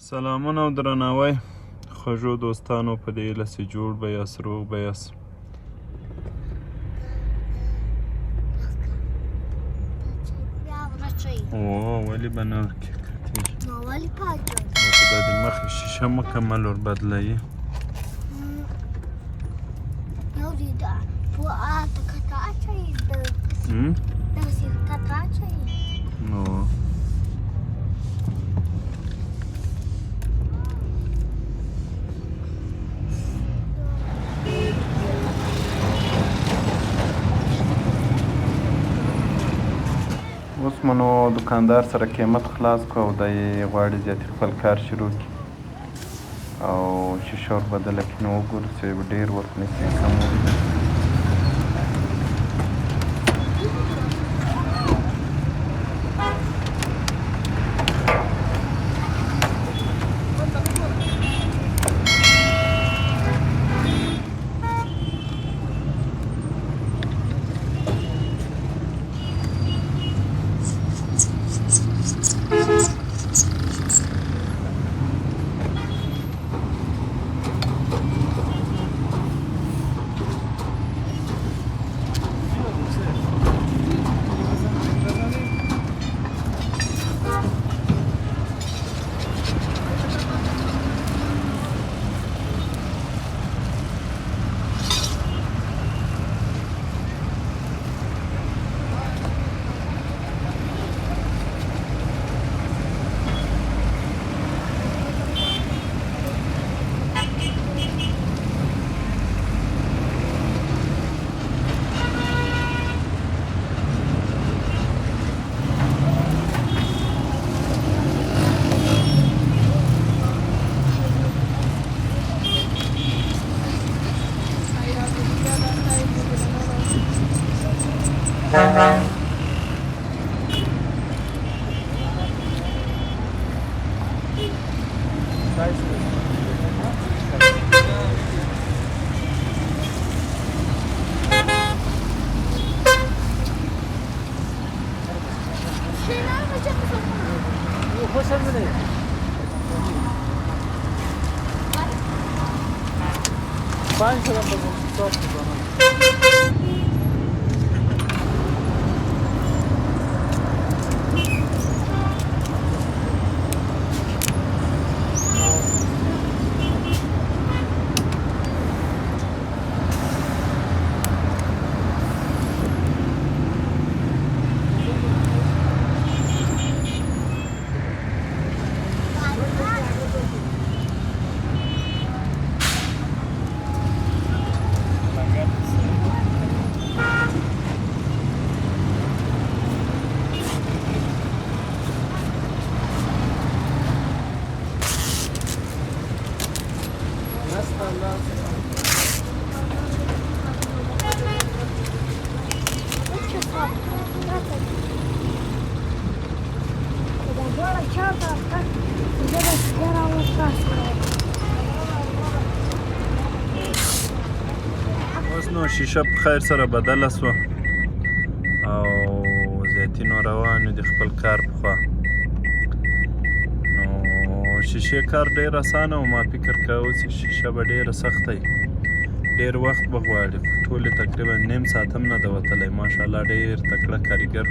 سلامونه او درناوی خوږو دوستانو، په دې هیله چې جوړ به یاست، روغ به یاست. ولې به نه ورکې کتېږي؟ خو دا د مخې شیشه مکمل ور بدلوي. اوس مو نو دوکاندار سره قیمت خلاص کړو او دی غواړي زیاتي خپل کار شروع کړي او شیشه ور بدله کړي. نو وګورو چې ډېر وخت نیسي کم وکړي. اوس نو شیشه په خیر سره بدله سوه او زیاتي نو روان دي خپل کار پخوا. نو شیشې کار ډېر اسانه و. ما فکر کوه چې شیشه به ډېره سخته وي، ډېر وخت به غواړي. ټولې تقریبا نیم ساعت هم نه ده وتلی. ماشاءالله ډېر تکړه کاریګر